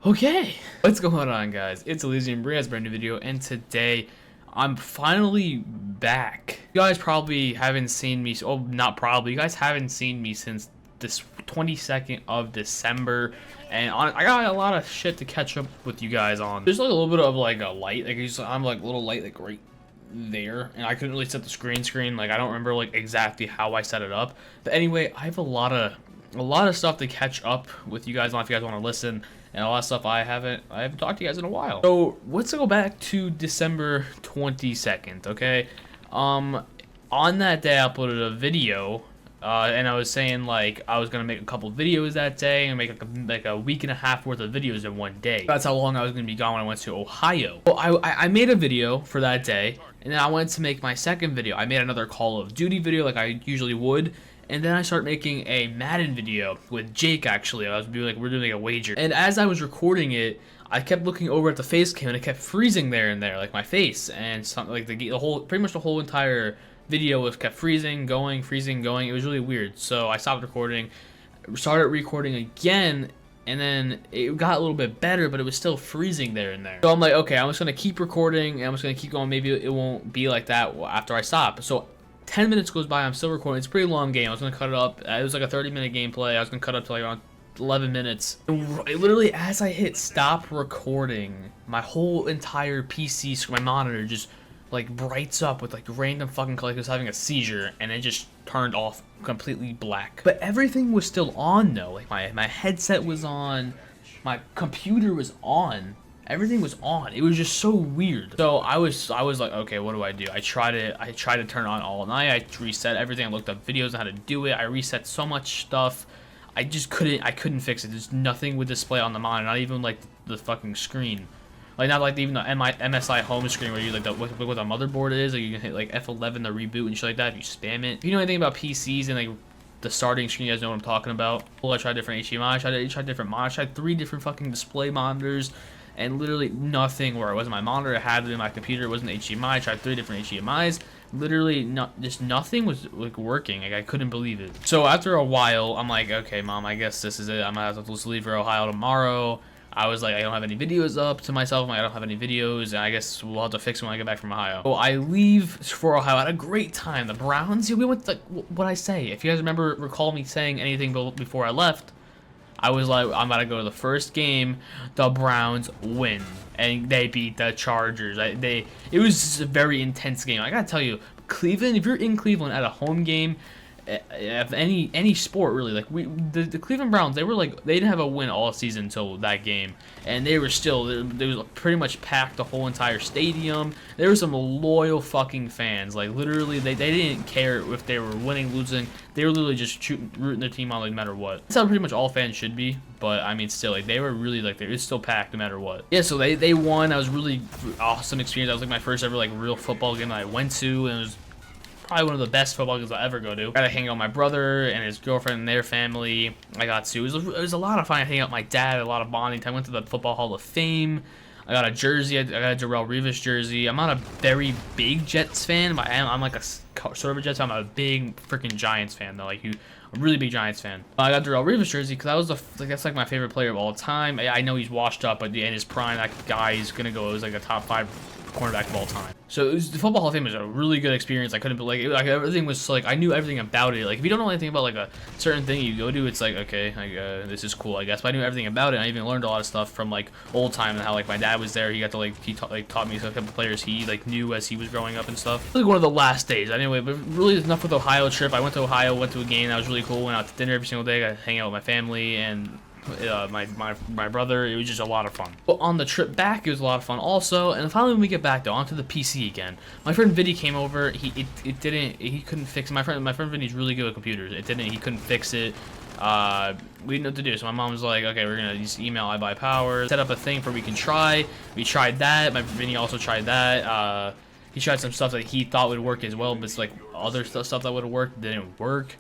Okay, what's going on, guys? It's Elysium, bringing us a brand new video, and today I'm finally back. You guys probably haven't seen me, oh, not probably, you guys haven't seen me since this 22nd of December, and I got a lot of shit to catch up with you guys on. There's like a little bit of like a light, I'm like a little light like right there, and I couldn't really set the screen, like I don't remember like exactly how I set it up, but anyway, I have a lot of stuff to catch up with you guys on if you guys want to listen, and a lot of stuff I haven't talked to you guys in a while. So let's go back to December 22nd, okay? On that day I uploaded a video, and I was saying like I was gonna make a couple videos that day and make like a week and a half worth of videos in one day. That's how long I was gonna be gone when I went to Ohio. Well, I made a video for that day, and then I went to make my second video. I made another Call of Duty video like I usually would. And then I started making a Madden video with Jake, actually. I was doing like, we're doing a wager. And as I was recording it, I kept looking over at the face cam and it kept freezing there and there, like my face. And something like the whole, pretty much the whole entire video was kept freezing, going. It was really weird. So I stopped recording, started recording again, and then it got a little bit better, but it was still freezing there and there. So I'm like, okay, I'm just gonna keep recording and I'm just gonna keep going. Maybe it won't be like that after I stop. So 10 minutes goes by, I'm still recording. It's a pretty long game. I was going to cut it up. It was like a 30-minute gameplay. I was going to cut it up to like around 11 minutes. And literally, as I hit stop recording, my whole entire PC screen, my monitor just like brights up with like random fucking color. Like it was having a seizure, and it just turned off completely black. But everything was still on though. Like my headset was on, my computer was on. Everything was on. It was just so weird. So I was like, okay, what do? I tried to turn it on all night. I reset everything. I looked up videos on how to do it. I reset so much stuff. I just couldn't fix it. There's nothing with display on the monitor. Not even like the fucking screen. Like not like even the MSI home screen where you like what the motherboard is. Like you can hit like F11 to reboot and shit like that if you spam it. If you know anything about PCs and like the starting screen, you guys know what I'm talking about. Well, I tried different HDMI. I tried different monitors. I tried 3 different fucking display monitors. And literally nothing where it wasn't my monitor, it had it in my computer, it wasn't HDMI. I tried 3 different HDMIs. Literally, just nothing was like working. Like I couldn't believe it. So after a while, I'm like, okay, mom, I guess this is it. I'm gonna have to leave for Ohio tomorrow. I was like, I don't have any videos up to myself. I don't have any videos, and I guess we'll have to fix it when I get back from Ohio. So I leave for Ohio. I had a great time. The Browns, we went like what I say. If you guys recall me saying anything before I left, I was like, I'm about to go to the first game. The Browns win, and they beat the Chargers. It was just a very intense game. I gotta tell you, Cleveland. If you're in Cleveland at a home game, of any sport really, like the Cleveland Browns, they didn't have a win all season until that game, and they were still they was pretty much packed the whole entire stadium. There were some loyal fucking fans, like literally they didn't care if they were winning, losing. They were literally just rooting their team on like no matter what. That's how pretty much all fans should be, but I mean still, like they were really like, it was still packed no matter what. Yeah, so they won. That was really awesome experience. That was like my first ever like real football game that I went to, and it was probably one of the best football games I'll ever go to. I got to hang out with my brother and his girlfriend and their family. It was a lot of fun. I hang out with my dad, a lot of bonding time. I went to the Football Hall of Fame. I got a jersey. I got a Darrelle Revis jersey. I'm not a very big Jets fan, but I'm like a sort of a Jets fan. I'm a big freaking Giants fan though. Like a really big Giants fan. I got Darrelle Revis jersey because that's like my favorite player of all time. I know he's washed up, but in his prime, that guy is gonna go as like a top 5 cornerback of all time. So the Football Hall of Fame was a really good experience. I couldn't believe like everything was like, I knew everything about it. Like if you don't know anything about like a certain thing you go to, it's like, okay, this is cool, I guess. But I knew everything about it. I even learned a lot of stuff from like old time and how like my dad was there. He got to he taught me a couple players he like knew as he was growing up and stuff. It was like one of the last days. Anyway, but really enough with the Ohio trip. I went to Ohio, went to a game that was really cool. Went out to dinner every single day. Got to hang out with my family and my brother. It was just a lot of fun. But on the trip back, it was a lot of fun also. And finally, when we get back though, onto the PC again, my friend Vinny came over. He couldn't fix it. My friend Vinny's really good with computers. He couldn't fix it. We didn't know what to do, so my mom was like, okay, we're gonna just email iBuyPower, set up a thing for we can try. We tried that. My Vinny also tried that. He tried some stuff that he thought would work as well, but it's like other stuff that would have worked didn't work.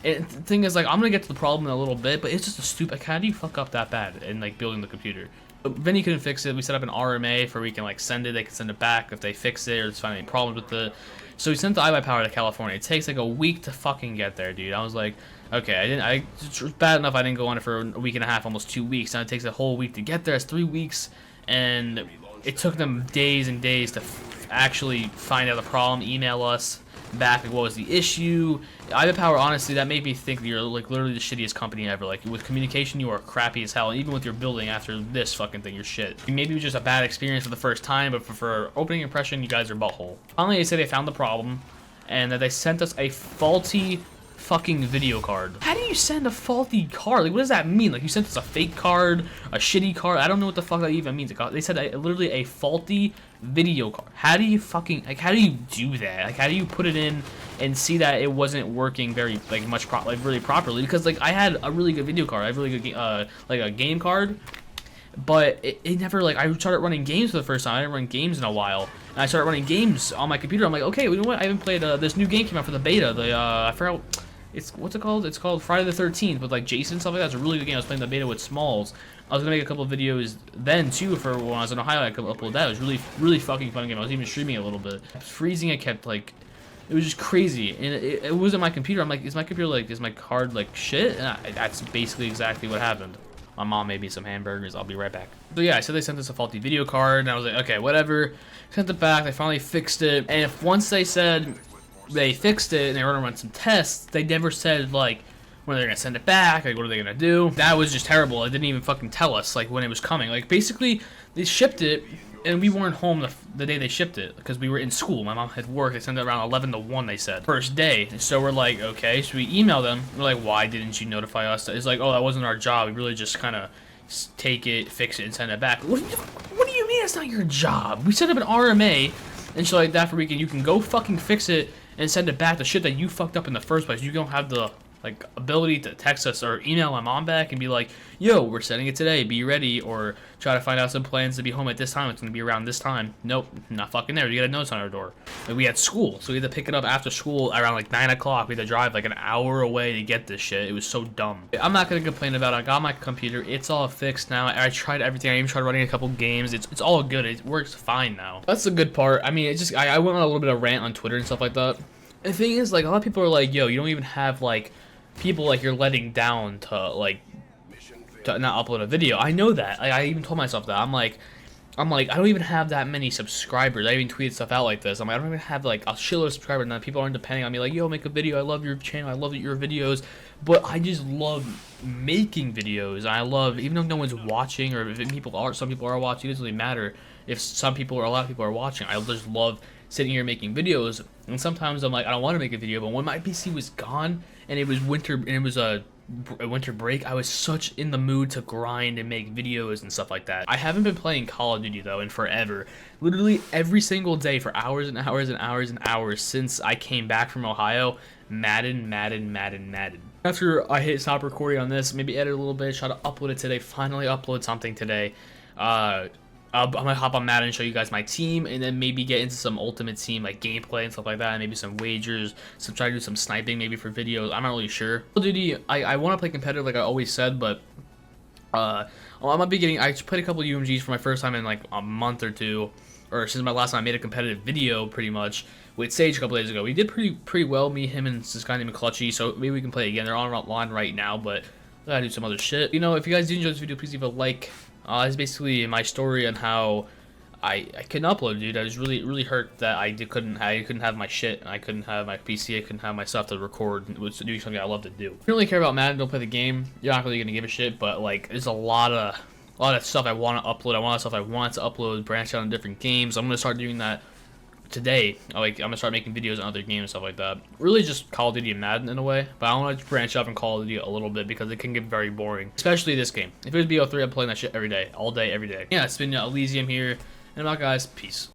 And the thing is, like, I'm gonna get to the problem in a little bit, but it's just a stupid. How do you fuck up that bad in like building the computer? But Vinny couldn't fix it. We set up an RMA for we can like send it. They can send it back if they fix it or there's find any problems with it. So we sent the iBuyPower to California. It takes like a week to fucking get there, dude. I was like, Okay, it's bad enough I didn't go on it for a week and a half, almost 2 weeks. Now it takes a whole week to get there. It's 3 weeks, and it took them days and days to actually find out the problem, email us back like what was the issue. Ivan Power, honestly, that made me think that you're like literally the shittiest company ever. Like with communication, you are crappy as hell. And even with your building after this fucking thing, you're shit. Maybe it was just a bad experience for the first time, but for opening impression, you guys are butthole. Finally, they say they found the problem, and that they sent us a faulty fucking video card. How do you send a faulty card? Like, what does that mean? Like, you sent us a fake card, a shitty card? I don't know what the fuck that even means. They said literally a faulty video card. How do you fucking, like, how do you do that? Like, how do you put it in and see that it wasn't working very, like, really properly? Because, like, I had a really good video card. I have a really good, like, a game card. But it never, like, I started running games for the first time. I didn't run games in a while. And I started running games on my computer. I'm like, okay, you know what? I haven't played, this new game came out for the beta. I forgot, what's it called? It's called Friday the 13th with, like, Jason and stuff like that. It's a really good game. I was playing the beta with Smalls. I was gonna make a couple of videos then, too, for when I was in Ohio. I could upload that. It was really, really fucking fun game. I was even streaming a little bit. I was freezing. I kept, like, it was just crazy. And it wasn't my computer. I'm like, is my computer, like, is my card, like, shit? And that's basically exactly what happened. My mom made me some hamburgers. I'll be right back. So yeah, I said they sent us a faulty video card, and I was like, okay, whatever. Sent it back. They finally fixed it. And if once they said they fixed it and they were gonna run some tests, they never said like when they're gonna send it back. Like, what are they gonna do? That was just terrible. It didn't even fucking tell us like when it was coming. Like, basically, they shipped it, and we weren't home the day they shipped it because we were in school. My mom had work. They sent it around 11 to 1, they said. First day. So we're like, okay. So we emailed them. We're like, why didn't you notify us? It's like, oh, that wasn't our job. We really just kind of take it, fix it, and send it back. What do you mean it's not your job? We set up an RMA and shit like that for a weekend. You can go fucking fix it and send it back. The shit that you fucked up in the first place. You don't have the like ability to text us or email my mom back and be like, yo, we're sending it today, be ready, or try to find out some plans to be home at this time. It's gonna be around this time. Nope, not fucking there. You got a notice on our door. Like, we had school, so we had to pick it up after school around like 9 o'clock. We had to drive like an hour away to get this shit. It was so dumb. I'm not gonna complain about it. I got my computer. It's all fixed now. I tried everything. I even tried running a couple games. It's all good. It works fine now. That's the good part. I mean, it just I went on a little bit of rant on Twitter and stuff like that. The thing is, like, a lot of people are like, yo, you don't even have like people like you're letting down to not upload a video. I know that. I even told myself that. I'm like, I don't even have that many subscribers. I even tweeted stuff out like this. I'm like, I don't even have like a shitload of subscribers, and then people aren't depending on me like, yo, make a video. I love your channel. I love your videos. But I just love making videos. I love, even though no one's watching, or if some people are watching, it doesn't really matter if some people or a lot of people are watching. I just love sitting here making videos. And sometimes I'm like, I don't want to make a video, but when my PC was gone and it was winter and it was a winter break, I was such in the mood to grind and make videos and stuff like that. I haven't been playing Call of Duty though in forever. Literally every single day for hours and hours and hours and hours since I came back from Ohio. Madden. After I hit stop recording on this, maybe edit a little bit, try to upload it today, finally upload something today. I'm gonna hop on Madden and show you guys my team, and then maybe get into some Ultimate Team like gameplay and stuff like that, and maybe some wagers, try to do some sniping maybe for videos. I'm not really sure. Call of Duty, I want to play competitive like I always said, but I played a couple UMGs for my first time in like a month or two, or since my last time I made a competitive video pretty much with Sage a couple days ago. We did pretty well, me, him, and this guy named Clutchy, so maybe we can play again. They're online right now, but I gotta do some other shit. You know, if you guys did enjoy this video, please leave a like. It's basically my story on how I couldn't upload, dude. I was really hurt that I couldn't have my shit, and I couldn't have my PC, I couldn't have my stuff to record. It was doing something I love to do. If you don't really care about Madden, don't play the game. You're not really gonna give a shit, but like, there's a lot of stuff I want to upload. A lot of stuff I want to upload, branch out on different games. I'm gonna start doing that today. I'm gonna start making videos on other games and stuff like that. Really just Call of Duty and Madden in a way, but I want to branch up and Call of Duty a little bit because it can get very boring, especially this game. If it was BO3, I'm playing that shit every day, all day, every day. Yeah, it's been Elysium here, and I'm out, guys. Peace.